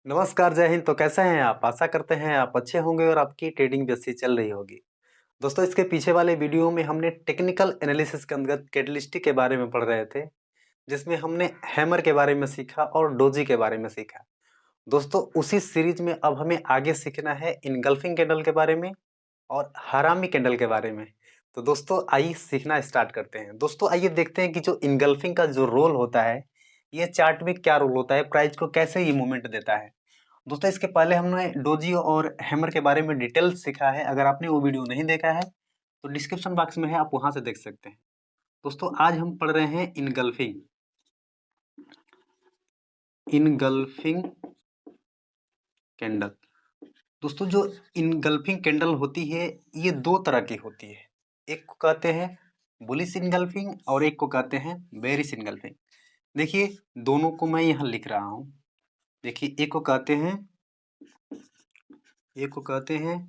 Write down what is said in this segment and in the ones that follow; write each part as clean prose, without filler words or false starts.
नमस्कार, जय हिंद। तो कैसे हैं आप? आशा करते हैं आप अच्छे होंगे और आपकी ट्रेडिंग भी अच्छी चल रही होगी। दोस्तों, इसके पीछे वाले वीडियो में हमने टेक्निकल एनालिसिस के अंतर्गत कैंडलस्टिक के बारे में पढ़ रहे थे, जिसमें हमने हैमर के बारे में सीखा और डोजी के बारे में सीखा। दोस्तों, उसी सीरीज में अब हमें आगे सीखना है इनगल्फिंग कैंडल के बारे में और हरामी कैंडल के बारे में। तो दोस्तों, आइए सीखना स्टार्ट करते हैं। दोस्तों, आइए देखते हैं कि जो इनगल्फिंग का जो रोल होता है, ये चार्ट में क्या रोल होता है, प्राइस को कैसे ये मूवमेंट देता है। दोस्तों, इसके पहले हमने डोजी और हैमर के बारे में डिटेल सीखा है। अगर आपने वो वीडियो नहीं देखा है तो डिस्क्रिप्शन बॉक्स में है, आप वहां से देख सकते हैं। दोस्तों, आज हम पढ़ रहे हैं इनगल्फिंग इनगल्फिंग कैंडल। दोस्तों, जो इनगल्फिंग कैंडल होती है, ये दो तरह की होती है। एक को कहते हैं बुलिश इनगल्फिंग और एक को कहते हैं बेरिश इनगल्फिंग। देखिए, दोनों को मैं यहाँ लिख रहा हूँ। देखिए, एक को कहते हैं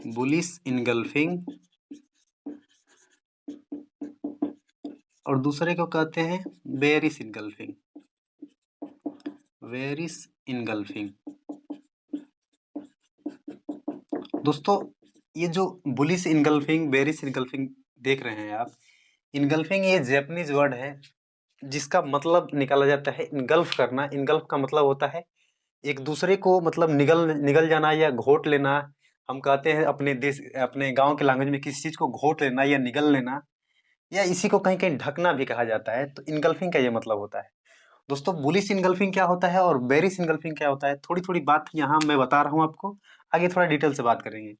बुलिश इनगल्फिंग और दूसरे को कहते हैं बेरिश इनगल्फिंग। Bearish engulfing. दोस्तों, ये जो बुलिश इनगल्फिंग बेरिश इनगल्फिंग देख रहे हैं आप, इनगल्फिंग ये जापानीज वर्ड है जिसका मतलब निकाला जाता है इनगल्फ करना। इनगल्फ का मतलब होता है एक दूसरे को, मतलब निगल निगल जाना या घोट लेना। हम कहते हैं अपने देश अपने गांव के लैंग्वेज में किसी चीज को घोट लेना या निगल लेना, या इसी को कहीं कहीं ढकना भी कहा जाता है। तो इनगल्फिंग का ये मतलब होता है। दोस्तों, बुलिश इनगल्फिंग क्या होता है और बेरिश इनगल्फिंग क्या होता है, थोड़ी थोड़ी बात यहाँ मैं बता रहा हूँ आपको। आगे थोड़ा डिटेल से बात करेंगे।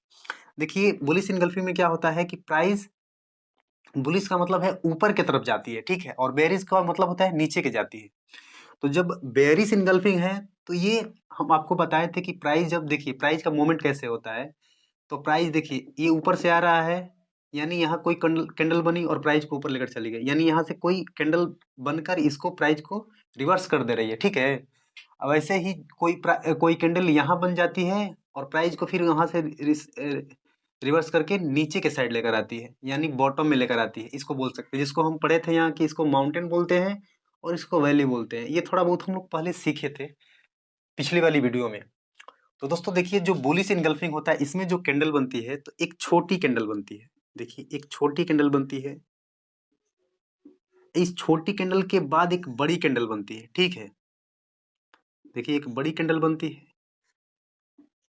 देखिए, बुलिश इनगल्फिंग में क्या होता है कि प्राइस, बुलिश का मतलब है ऊपर की तरफ जाती है, ठीक है, और बेरिश का मतलब होता है नीचे के जाती है। तो जब बेरिश इनगल्फिंग है, तो ये हम आपको बताए थे कि प्राइस, जब देखिए प्राइस का मूवमेंट कैसे होता है। तो प्राइस देखिए, ये ऊपर से आ रहा है, यानी यहाँ कोई कैंडल कैंडल बनी और प्राइस को ऊपर लेकर चली गई, यानी यहाँ से कोई कैंडल बनकर इसको प्राइस को रिवर्स कर दे रही है, ठीक है। अब ऐसे ही कोई कैंडल यहाँ बन जाती है और प्राइस को फिर यहाँ से रिवर्स करके नीचे के साइड लेकर आती है, यानी बॉटम में लेकर आती है, इसको बोल सकते हैं। जिसको हम पढ़े थे यहाँ कि इसको माउंटेन बोलते हैं और इसको वैली बोलते हैं। ये थोड़ा बहुत हम लोग पहले सीखे थे पिछली वाली वीडियो में। तो दोस्तों, देखिए, जो बुलिश इनगल्फिंग होता है, इसमें जो कैंडल बनती है, तो एक छोटी कैंडल बनती है। देखिए, एक छोटी कैंडल बनती है, इस छोटी कैंडल के बाद एक बड़ी कैंडल बनती है, ठीक है। देखिए, एक बड़ी कैंडल बनती है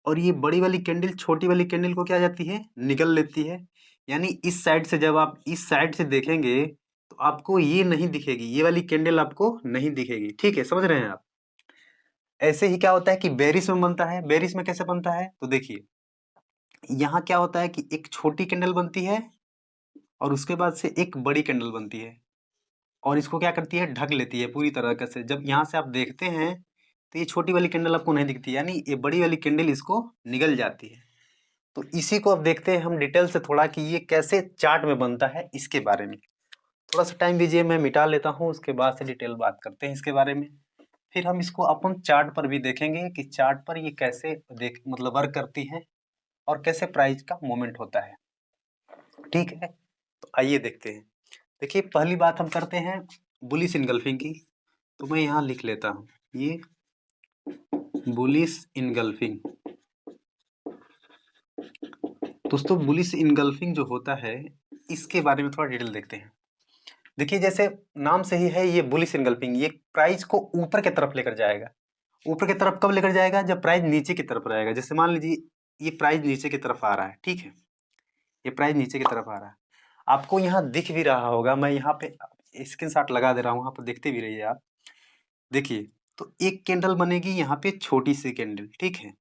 और ये बड़ी वाली कैंडल छोटी वाली कैंडल को क्या जाती है, निगल लेती है। यानी इस साइड से, जब आप इस साइड से देखेंगे तो आपको ये नहीं दिखेगी, ये वाली कैंडल आपको नहीं दिखेगी, ठीक है, समझ रहे हैं आप। ऐसे ही क्या होता है कि बेरिश में बनता है। बेरिश में कैसे बनता है, तो देखिए, यहाँ क्या होता है कि एक छोटी कैंडल बनती है और उसके बाद से एक बड़ी कैंडल बनती है और इसको क्या करती है, ढक लेती है पूरी तरह से। जब यहाँ से आप देखते हैं तो ये छोटी वाली कैंडल आपको नहीं दिखती, यानी ये बड़ी वाली कैंडल इसको निगल जाती है। तो इसी को अब देखते हैं हम डिटेल से थोड़ा कि ये कैसे चार्ट में बनता है, इसके बारे में। थोड़ा सा टाइम दीजिए, मैं मिटा लेता हूँ, उसके बाद से डिटेल बात करते हैं इसके बारे में। फिर हम इसको अपन चार्ट पर भी देखेंगे कि चार्ट पर ये कैसे देख मतलब वर्क करती है और कैसे प्राइस का मूवमेंट होता है, ठीक है। तो आइए देखते हैं। देखिए, पहली बात हम करते हैं बुलिश इनगल्फिंग की। तो मैं यहाँ लिख लेता हूँ ये बुलिश इनगल्फिंग। दोस्तों, बुलिश इनगल्फिंग जो होता है, इसके बारे में थोड़ा डिटेल देखते हैं। देखिए, जैसे नाम से ही है, ये बुलिश इनगल्फिंग, ये प्राइस को ऊपर की तरफ लेकर जाएगा। ऊपर की तरफ कब लेकर जाएगा, जब प्राइस नीचे की तरफ रहेगा। जैसे मान लीजिए ये प्राइस नीचे की तरफ आ रहा है, ठीक है, ये प्राइस नीचे की तरफ आ रहा है। आपको यहाँ दिख भी रहा होगा, मैं यहाँ पे स्क्रीनशॉट लगा दे रहा हूँ, वहां पर देखते भी रहिए आप। देखिए, तो एक कैंडल बनेगी यहाँ पे, छोटी सी कैंडल, ठीक है,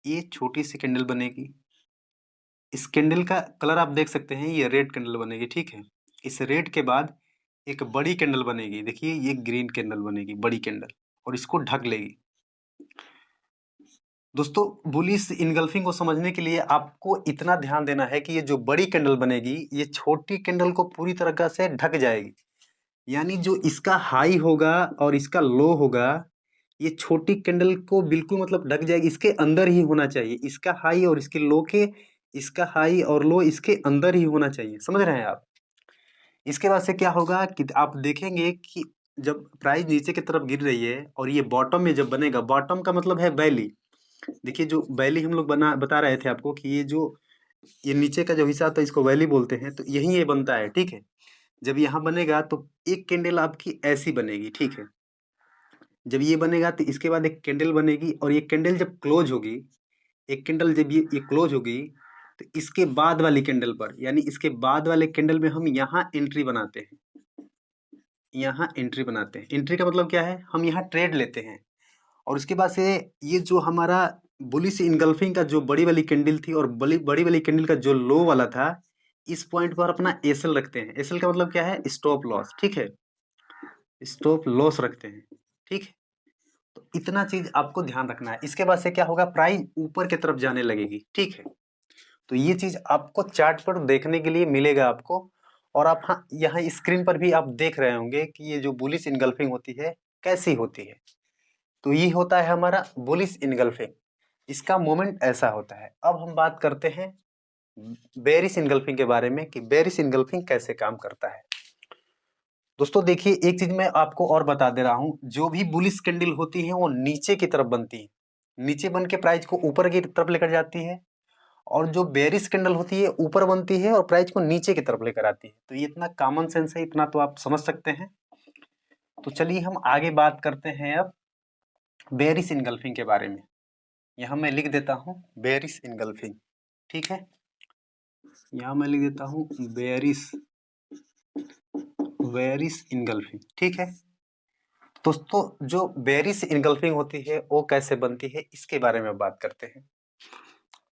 ये छोटी सी कैंडल बनेगी। इस कैंडल का कलर आप देख सकते हैं, ये रेड कैंडल बनेगी, ठीक है। इस रेड के बाद एक बड़ी कैंडल बनेगी। देखिए, ये ग्रीन कैंडल बनेगी, बड़ी कैंडल, और इसको ढक लेगी। दोस्तों, बुलिश इनगल्फिंग को समझने के लिए आपको इतना ध्यान देना है कि ये जो बड़ी कैंडल बनेगी, ये छोटी कैंडल को पूरी तरह से ढक जाएगी। यानी जो इसका हाई होगा और इसका लो होगा, ये छोटी कैंडल को बिल्कुल मतलब ढक जाएगी, इसके अंदर ही होना चाहिए। इसका हाई और इसके लो के, इसका हाई और लो इसके अंदर ही होना चाहिए, समझ रहे हैं आप। इसके बाद से क्या होगा कि आप देखेंगे कि जब प्राइस नीचे की तरफ गिर रही है और ये बॉटम में जब बनेगा, बॉटम का मतलब है वैली। देखिए जो वैली हम लोग बता रहे थे आपको कि ये नीचे का जो हिस्सा था इसको वैली बोलते हैं, तो यही ये बनता है, ठीक है। जब यहाँ बनेगा तो एक कैंडल आपकी ऐसी बनेगी, ठीक है। जब ये बनेगा तो इसके बाद एक कैंडल बनेगी, और ये कैंडल जब क्लोज होगी, एक कैंडल जब ये क्लोज होगी, तो इसके बाद वाली कैंडल पर, यानी इसके बाद वाले कैंडल में हम यहाँ एंट्री बनाते हैं। यहाँ एंट्री बनाते हैं। एंट्री का मतलब क्या है, हम यहाँ ट्रेड लेते हैं। और उसके बाद से ये जो हमारा बुलिश इनगल्फिंग का जो बड़ी वाली कैंडल थी और बड़ी बड़ी वाली कैंडल का जो लो वाला था, इस पॉइंट पर अपना एसएल रखते हैं। एसएल का मतलब क्या है, स्टॉप लॉस, ठीक है। स्टॉप लॉस रखते हैं, ठीक है। तो इतना चीज आपको ध्यान रखना है। इसके बाद से क्या होगा, प्राइस ऊपर की तरफ जाने लगेगी, ठीक है। तो ये चीज आपको चार्ट पर देखने के लिए मिलेगा आपको। और आप हाँ यहाँ स्क्रीन पर भी आप देख रहे होंगे कि ये जो बुलिश इनगल्फिंग होती है कैसी होती है। तो ये होता है हमारा बुलिश इनगल्फिंग, इसका मोमेंट ऐसा होता है। अब हम बात करते हैं बेरिश इनगल्फिंग के बारे में कि बेरिश इनगल्फिंग कैसे काम करता है। दोस्तों देखिए, एक चीज मैं आपको और बता दे रहा हूं, जो भी बुलिश कैंडल होती है वो नीचे की तरफ बनती है, नीचे बन के प्राइस को ऊपर की तरफ लेकर जाती है। और जो बेरिश कैंडल होती है ऊपर बनती है और प्राइस को नीचे की तरफ लेकर आती है। तो ये इतना कॉमन सेंस है, इतना तो आप समझ सकते हैं। तो चलिए हम आगे बात करते हैं अब बेरिश इनगल्फिंग के बारे में। यहाँ मैं लिख देता हूँ बेरिश इनगल्फिंग, ठीक है। यहाँ मैं लिख देता हूँ बेरिश इनगल्फिंग, ठीक है। दोस्तों जो बेरिश इनगल्फिंग होती है वो कैसे बनती है, इसके बारे में बात करते हैं।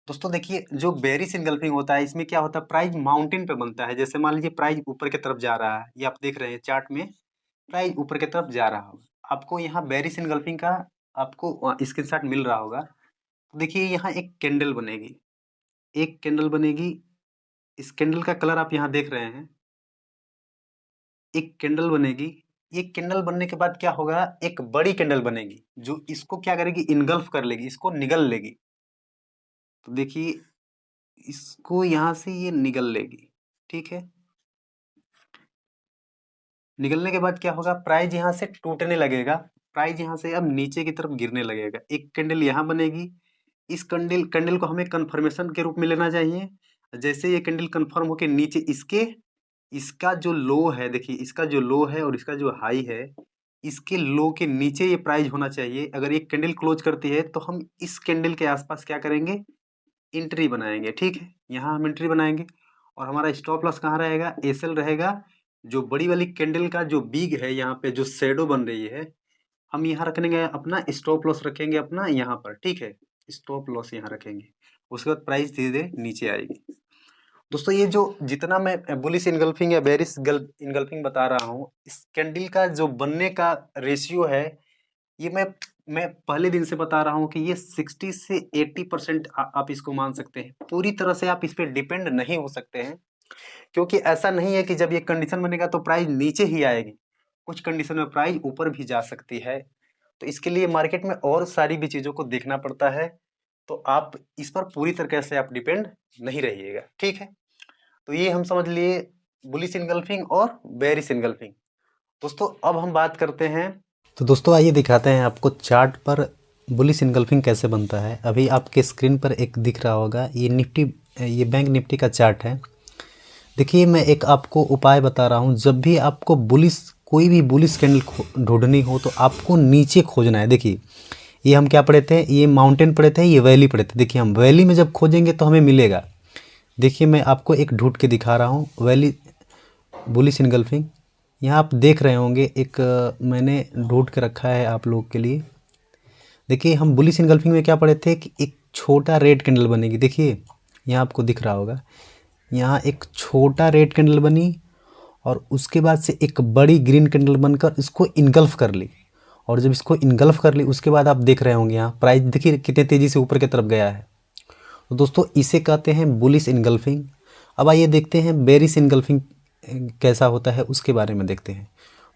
दोस्तों देखिए, जो बेरिश इनगल्फिंग होता है इसमें क्या होता है, प्राइस माउंटेन पे बनता है। जैसे मान लीजिए प्राइस ऊपर की तरफ जा रहा है, ये आप देख रहे हैं चार्ट में, प्राइस ऊपर की तरफ जा रहा होगा। आपको यहाँ बेरिश इनगल्फिंग का आपको स्क्रीनशॉट मिल रहा होगा। तो देखिए यहाँ एक कैंडल बनेगी, एक कैंडल बनेगी। इस कैंडल का कलर आप यहाँ देख रहे हैं। एक कैंडल बनेगी, ये कैंडल बनने के बाद क्या होगा, एक बड़ी कैंडल बनेगी जो इसको क्या करेगी, इनगल्फ कर लेगी, इसको निगल लेगी। तो देखिए इसको यहाँ से ये निगल लेगी, ठीक है। निगलने के बाद क्या होगा, प्राइस यहाँ से टूटने लगेगा, प्राइस यहाँ से अब नीचे की तरफ गिरने लगेगा। एक कैंडल यहाँ बनेगी, इस कैंडल कैंडल को हमें कंफर्मेशन के रूप में लेना चाहिए। जैसे ये कैंडल कंफर्म होके नीचे इसका जो लो है, देखिए इसका जो लो है और इसका जो हाई है, इसके लो के नीचे ये प्राइस होना चाहिए। अगर ये कैंडल क्लोज करती है तो हम इस कैंडल के आसपास क्या करेंगे, एंट्री बनाएंगे, ठीक है। यहाँ हम एंट्री बनाएंगे और हमारा स्टॉप लॉस कहाँ रहेगा, एसएल रहेगा। जो बड़ी वाली कैंडल का जो बिग है, यहाँ पे जो शेडो बन रही है, हम यहाँ रखेंगे अपना स्टॉप लॉस, रखेंगे अपना यहाँ पर, ठीक है। स्टॉप लॉस यहाँ रखेंगे, उसके बाद प्राइस धीरे धीरे नीचे आएगी। दोस्तों ये जो जितना मैं बुलिश इनगल्फिंग या बेरिश इनगल्फिंग बता रहा हूँ, इस कैंडल का जो बनने का रेशियो है, ये मैं पहले दिन से बता रहा हूँ कि ये 60 से 80% आप इसको मान सकते हैं। पूरी तरह से आप इस पर डिपेंड नहीं हो सकते हैं, क्योंकि ऐसा नहीं है कि जब ये कंडीशन बनेगा तो प्राइस नीचे ही आएगी। कुछ कंडीशन में प्राइस ऊपर भी जा सकती है। तो इसके लिए मार्केट में और सारी भी चीज़ों को देखना पड़ता है। तो आप इस पर पूरी तरीके से आप डिपेंड नहीं रहिएगा, ठीक है। तो ये हम समझ लिए बुलिश इनगल्फिंग और बेरिश इनगल्फिंग। दोस्तों अब हम बात करते हैं, तो दोस्तों आइए दिखाते हैं आपको चार्ट पर बुलिश इनगल्फिंग कैसे बनता है। अभी आपके स्क्रीन पर एक दिख रहा होगा, ये बैंक निफ्टी का चार्ट है। देखिए मैं एक आपको उपाय बता रहा हूँ, जब भी आपको कोई भी बुलिश कैंडल ढूंढनी हो तो आपको नीचे खोजना है। देखिए ये हम क्या पढ़े थे, ये माउंटेन पढ़े थे, ये वैली पढ़े थे। देखिए हम वैली में जब खोजेंगे तो हमें मिलेगा। देखिए मैं आपको एक ढूंढ के दिखा रहा हूँ, वैली बुलिश इनगल्फिंग। यहाँ आप देख रहे होंगे, एक मैंने ढूंढ के रखा है आप लोग के लिए। देखिए हम बुलिश इनगल्फिंग में क्या पढ़े थे कि एक छोटा रेड कैंडल बनेगी। देखिए यहाँ आपको दिख रहा होगा, यहाँ एक छोटा रेड कैंडल बनी और उसके बाद से एक बड़ी ग्रीन कैंडल बनकर इसको इनगल्फ कर ली। और जब इसको इनगल्फ कर ली उसके बाद आप देख रहे होंगे यहाँ प्राइस देखिए कितने तेज़ी से ऊपर की तरफ गया है। तो दोस्तों इसे कहते हैं बुलिश इनगल्फिंग। अब आइए देखते हैं बेरिश इनगल्फिंग कैसा होता है, उसके बारे में देखते हैं।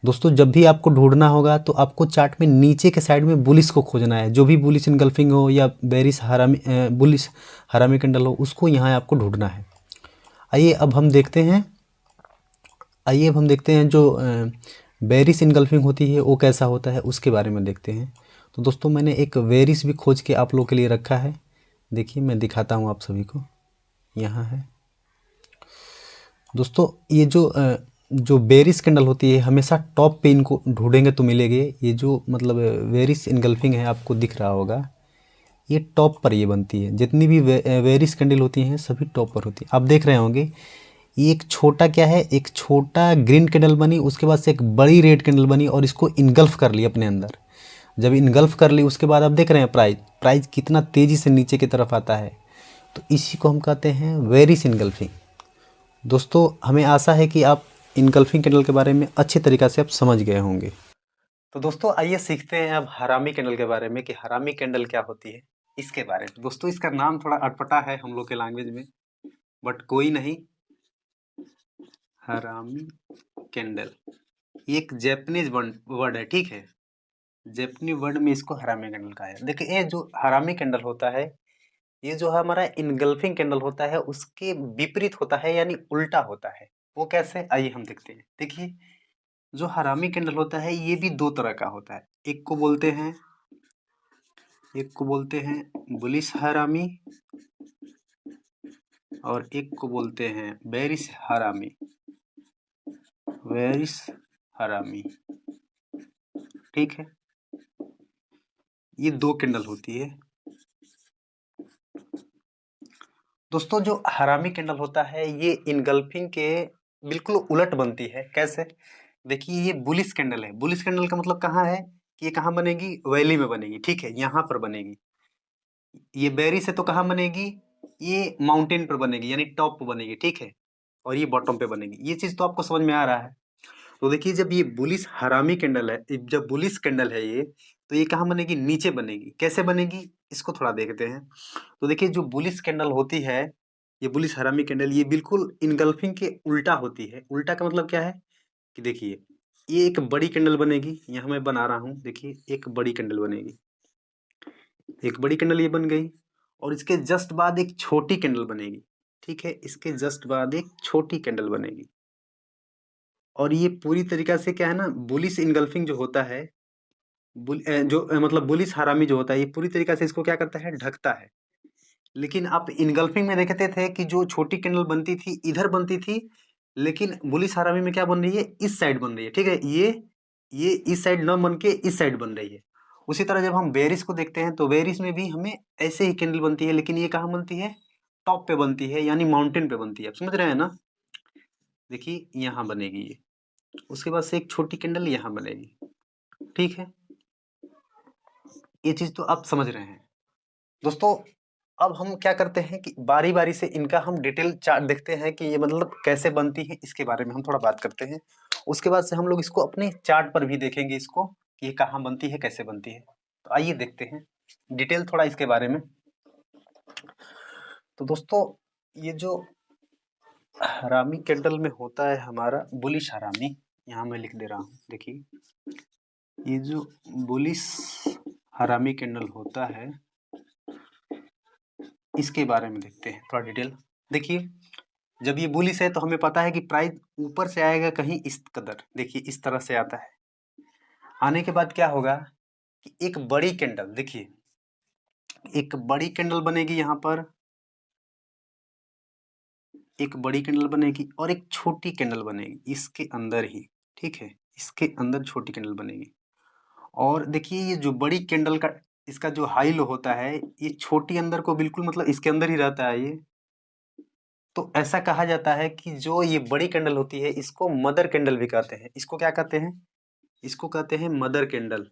दोस्तों जब भी आपको ढूंढना होगा तो आपको चार्ट में नीचे के साइड में बुलिश को खोजना है। जो भी बुलिश इनगल्फिंग हो या बेरिश बुलिश हरामी कैंडल हो, उसको यहाँ आपको ढूंढना है। आइए अब हम देखते हैं जो बेरिश इनगल्फिंग होती है वो कैसा होता है उसके बारे में देखते हैं। तो दोस्तों मैंने एक बेरिश भी खोज के आप लोगों के लिए रखा है। देखिए मैं दिखाता हूँ आप सभी को, यहाँ है दोस्तों। ये जो बेरिश कैंडल होती है हमेशा टॉप पे इनको ढूंढेंगे तो मिलेगी। ये जो मतलब बेरिश इनगल्फिंग है आपको दिख रहा होगा, ये टॉप पर ये बनती है। जितनी भी बेरिश कैंडल होती हैं सभी टॉप पर होती है। आप देख रहे होंगे ये एक छोटा क्या है, एक छोटा ग्रीन कैंडल बनी, उसके बाद से एक बड़ी रेड कैंडल बनी और इसको इनगल्फ कर ली अपने अंदर। जब इनगल्फ कर ली उसके बाद आप देख रहे हैं प्राइस कितना तेज़ी से नीचे की तरफ आता है। तो इसी को हम कहते हैं बेरिश इनगल्फिंग। दोस्तों हमें आशा है कि आप इनगल्फिंग कैंडल के बारे में अच्छे तरीक़ा से आप समझ गए होंगे। तो दोस्तों आइए सीखते हैं अब हरामी कैंडल के बारे में कि हरामी कैंडल क्या होती है इसके बारे में। दोस्तों इसका नाम थोड़ा अटपटा है हम लोग के लैंग्वेज में, बट कोई नहीं। हरामी कैंडल ये एक जैपनीज वर्ड है, ठीक है। जैपनीज वर्ड में इसको हरामी कैंडल कहा है। देखिए ये जो हरामी कैंडल होता है, ये जो हमारा इनगल्फिंग कैंडल होता है उसके विपरीत होता है, यानी उल्टा होता है। वो कैसे, आइए हम देखते हैं। देखिए जो हरामी कैंडल होता है ये भी दो तरह का होता है। एक को बोलते हैं बुलिश हरामी और एक को बोलते हैं बेरिश हरामी, ठीक है। ये दो कैंडल होती है दोस्तों। जो हरामी कैंडल होता है ये इनगल्फिंग के बिल्कुल उलट बनती है। कैसे, देखिए ये बुलिश कैंडल है। बुलिश कैंडल का मतलब कहाँ है कि ये कहाँ बनेगी, वैली में बनेगी, ठीक है, यहाँ पर बनेगी। ये बेरिश है तो कहाँ बनेगी, ये माउंटेन पर बनेगी, यानी टॉप पर बनेगी, ठीक है। और ये बॉटम पे बनेगी। ये चीज तो आपको समझ में आ रहा है। तो देखिए जब ये बुलिश हरामी कैंडल है, जब बुलिश कैंडल है ये, तो ये कहाँ बनेगी, नीचे बनेगी। कैसे बनेगी इसको थोड़ा देखते हैं। तो देखिए जो बुलिश कैंडल होती है, ये बुलिश हरामी कैंडल, ये बिल्कुल इनगल्फिंग के उल्टा होती है। उल्टा का मतलब क्या है कि देखिए ये एक बड़ी कैंडल बनेगी, यहाँ मैं बना रहा हूँ। देखिए एक बड़ी कैंडल बनेगी, एक बड़ी कैंडल ये बन गई। और इसके जस्ट बाद एक छोटी कैंडल बनेगी, ठीक है। इसके जस्ट बाद एक छोटी कैंडल बनेगी। और ये पूरी तरीका से क्या है ना, बुलिश इनगल्फिंग जो होता है, मतलब बुलिश हरामी जो होता है, ये पूरी तरीका से इसको क्या करता है, ढकता है। लेकिन आप इनगल्फिंग में देखते थे कि जो छोटी कैंडल बनती थी इधर बनती थी, लेकिन बुलिश हरामी में क्या बन रही है, इस साइड बन रही है, ठीक है। ये इस साइड न बन के इस साइड बन रही है। उसी तरह जब हम बेरिस को देखते हैं तो बेरिस में भी हमें ऐसे ही कैंडल बनती है, लेकिन ये कहाँ बनती है, टॉप पे बनती है, यानी माउंटेन पे बनती है। आप समझ रहे हैं ना। देखिए यहाँ बनेगी ये, उसके बाद से एक छोटी कैंडल यहाँ बनेगी, ठीक है। ये चीज तो आप समझ रहे हैं दोस्तों। अब हम क्या करते हैं कि बारी बारी से इनका हम डिटेल चार्ट देखते हैं कि ये मतलब कैसे बनती है, इसके बारे में हम थोड़ा बात करते हैं। उसके बाद से हम लोग इसको अपने चार्ट पर भी देखेंगे इसको कि ये कहाँ बनती है, कैसे बनती है। तो आइए देखते हैं डिटेल थोड़ा इसके बारे में। तो दोस्तों ये जो हरामी कैंडल में होता है हमारा बुलिश हरामी, यहाँ मैं लिख दे रहा हूँ। देखिए ये जो बुलिश हरामी कैंडल होता है इसके बारे में देखते हैं थोड़ा डिटेल। देखिए जब ये बुलिश है तो हमें पता है कि प्राइस ऊपर से आएगा कहीं इस कदर, देखिए इस तरह से आता है। आने के बाद क्या होगा कि एक बड़ी कैंडल, देखिए एक बड़ी कैंडल बनेगी, यहाँ पर एक बड़ी कैंडल बनेगी और एक छोटी कैंडल बनेगी इसके अंदर ही, ठीक है। इसके अंदर छोटी कैंडल बनेगी। और देखिए ये जो बड़ी कैंडल का इसका जो हाई लो होता है, ये छोटी अंदर को बिल्कुल मतलब इसके अंदर ही रहता है ये। तो ऐसा कहा जाता है कि जो ये बड़ी कैंडल होती है इसको मदर कैंडल भी कहते हैं। इसको क्या कहते हैं, इसको कहते हैं मदर कैंडल।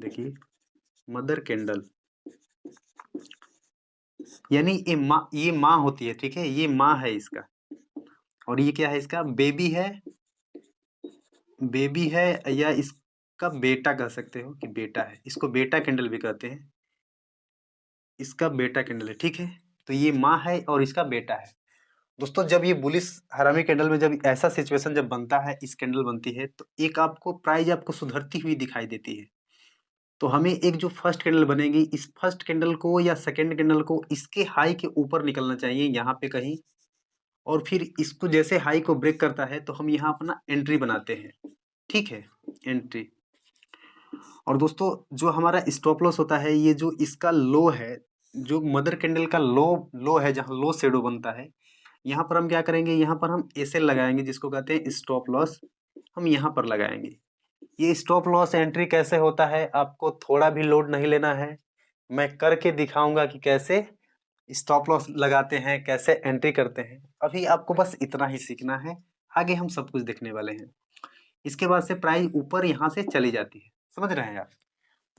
देखिए मदर कैंडल यानी ये माँ होती है, ठीक है। ये माँ है इसका, और ये क्या है, इसका बेबी है या इसका बेटा कह सकते हो कि बेटा है। इसको बेटा कैंडल भी कहते हैं, इसका बेटा कैंडल है, ठीक है। तो ये माँ है और इसका बेटा है। दोस्तों जब ये बुलिश हरामी कैंडल में जब ऐसा सिचुएशन जब बनता है, इस कैंडल बनती है, तो एक आपको प्राइस आपको सुधरती हुई दिखाई देती है। तो हमें एक जो फर्स्ट कैंडल बनेगी, इस फर्स्ट कैंडल को या सेकंड कैंडल को इसके हाई के ऊपर निकलना चाहिए, यहाँ पे कहीं। और फिर इसको जैसे हाई को ब्रेक करता है तो हम यहाँ अपना एंट्री बनाते हैं, ठीक है, एंट्री। और दोस्तों जो हमारा स्टॉप लॉस होता है, ये जो इसका लो है, जो मदर कैंडल का लो है, जहाँ लो शेडो बनता है, यहाँ पर हम क्या करेंगे, यहाँ पर हम एसएल लगाएंगे, जिसको कहते हैं स्टॉप लॉस, हम यहाँ पर लगाएंगे। ये स्टॉप लॉस एंट्री कैसे होता है, आपको थोड़ा भी लोड नहीं लेना है, मैं करके दिखाऊंगा कि कैसे स्टॉप लॉस लगाते हैं, कैसे एंट्री करते हैं। अभी आपको बस इतना ही सीखना है, आगे हम सब कुछ देखने वाले हैं। इसके बाद से प्राइस ऊपर यहाँ से चली जाती है, समझ रहे हैं आप।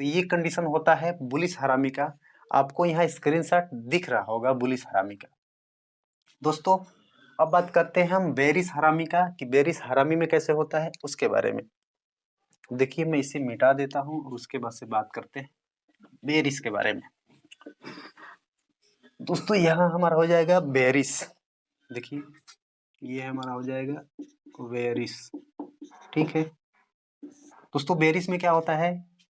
तो ये कंडीशन होता है बुलिश हरामी का। आपको यहाँ स्क्रीनशॉट दिख रहा होगा बुलिश हरामी का। दोस्तों अब बात करते हैं हम बेरिश हरामी का, कि बेरिश हरामी में कैसे होता है उसके बारे में। देखिए मैं इसे मिटा देता हूँ और उसके बाद से बात करते हैं बेरिश के बारे में। दोस्तों यहाँ हमारा हो जाएगा बेरिश, देखिए ये हमारा हो जाएगा बेरिश, ठीक है। दोस्तों बेरिश में क्या होता है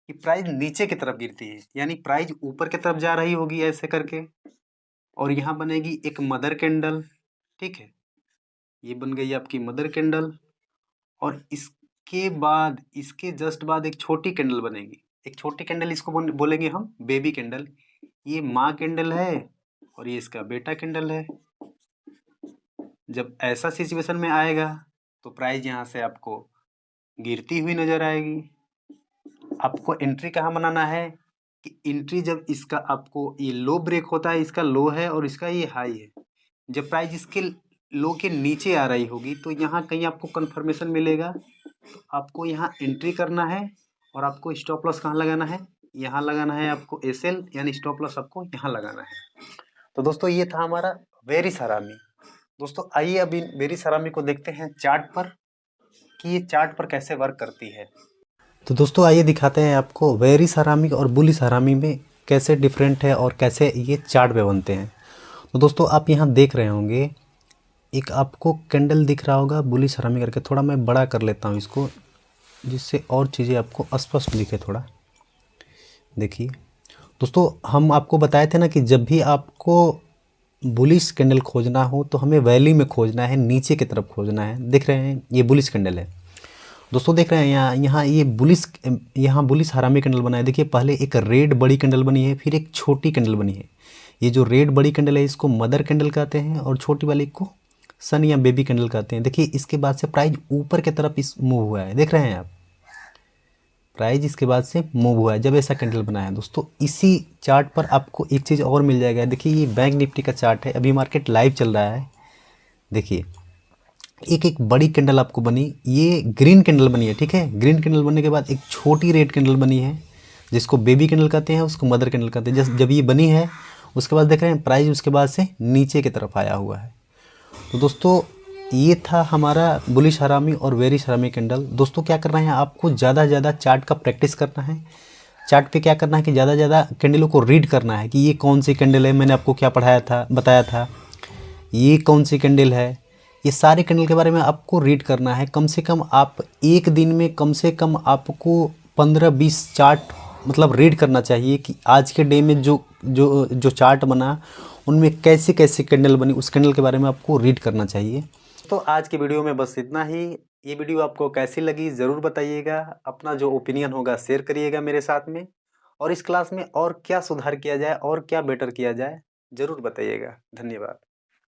कि प्राइस नीचे की तरफ गिरती है, यानी प्राइस ऊपर की तरफ जा रही होगी ऐसे करके, और यहाँ बनेगी एक मदर कैंडल, ठीक है, ये बन गई आपकी मदर कैंडल। और इसके बाद, इसके जस्ट बाद एक छोटी कैंडल बनेगी, एक छोटी कैंडल, इसको बोलेंगे हम बेबी कैंडल। ये माँ कैंडल है और ये इसका बेटा कैंडल है। जब ऐसा सिचुएशन में आएगा तो प्राइस यहाँ से आपको गिरती हुई नजर आएगी। आपको एंट्री कहाँ बनाना है कि एंट्री जब इसका आपको ये लो ब्रेक होता है, इसका लो है और इसका ये हाई है, जब प्राइस इसके लो के नीचे आ रही होगी तो यहाँ कहीं आपको कंफर्मेशन मिलेगा, तो आपको यहाँ एंट्री करना है। और आपको स्टॉप लॉस कहाँ लगाना है, यहाँ लगाना है आपको एसएल, यानी स्टॉप लॉस आपको यहाँ लगाना है। तो दोस्तों ये था हमारा बेरिश हरामी। दोस्तों आइए अभी बेरिश हरामी को देखते हैं चार्ट पर, कि ये चार्ट पर कैसे वर्क करती है। तो दोस्तों आइए दिखाते हैं आपको बेरिश हरामी और बुलिश हरामी में कैसे डिफरेंट है और कैसे ये चार्ट पे बनते हैं। तो दोस्तों आप यहाँ देख रहे होंगे, एक आपको कैंडल दिख रहा होगा बुलिश हरामी करके, थोड़ा मैं बड़ा कर लेता हूँ इसको, जिससे और चीज़ें आपको स्पष्ट दिखे थोड़ा। देखिए दोस्तों हम आपको बताए थे ना कि जब भी आपको बुलिश कैंडल खोजना हो तो हमें वैली में खोजना है, नीचे की तरफ खोजना है। देख रहे हैं ये बुलिश कैंडल है दोस्तों, देख रहे हैं यहाँ ये बुलिश हरामी कैंडल बना है। देखिए पहले एक रेड बड़ी कैंडल बनी है, फिर एक छोटी कैंडल बनी है। ये जो रेड बड़ी कैंडल है इसको मदर कैंडल कहते हैं, और छोटी वाली को सन या बेबी कैंडल कहते हैं। देखिए इसके बाद से प्राइस ऊपर की तरफ इस मूव हुआ है, देख रहे हैं आप, प्राइस इसके बाद से मूव हुआ है जब ऐसा कैंडल बनाया है। दोस्तों इसी चार्ट पर आपको एक चीज़ और मिल जाएगा। देखिए ये बैंक निफ्टी का चार्ट है, अभी मार्केट लाइव चल रहा है। देखिए एक बड़ी कैंडल आपको बनी, ये ग्रीन कैंडल बनी है, ठीक है। ग्रीन कैंडल बनने के बाद एक छोटी रेड कैंडल बनी है, जिसको बेबी कैंडल कहते हैं, उसको मदर कैंडल कहते हैं। जब ये बनी है उसके बाद देख रहे हैं प्राइस उसके बाद से नीचे की तरफ आया हुआ है। तो दोस्तों ये था हमारा बुलिश हरामी और बेरिश हरामी कैंडल। दोस्तों क्या करना है, आपको ज़्यादा से ज़्यादा चार्ट का प्रैक्टिस करना है। चार्ट पे क्या करना है कि ज़्यादा से ज़्यादा कैंडलों को रीड करना है कि ये कौन सी कैंडल है, मैंने आपको क्या बताया था, ये कौन सी कैंडल है, ये सारे कैंडल के बारे में आपको रीड करना है। कम से कम आप एक दिन में कम से कम आपको 15-20 चार्ट मतलब रीड करना चाहिए, कि आज के डे में जो जो जो चार्ट बना उनमें कैसे कैसे कैंडल बनी, उस कैंडल के बारे में आपको रीड करना चाहिए। तो आज की वीडियो में बस इतना ही। ये वीडियो आपको कैसी लगी ज़रूर बताइएगा, अपना जो ओपिनियन होगा शेयर करिएगा मेरे साथ में, और इस क्लास में और क्या सुधार किया जाए और क्या बेटर किया जाए ज़रूर बताइएगा। धन्यवाद।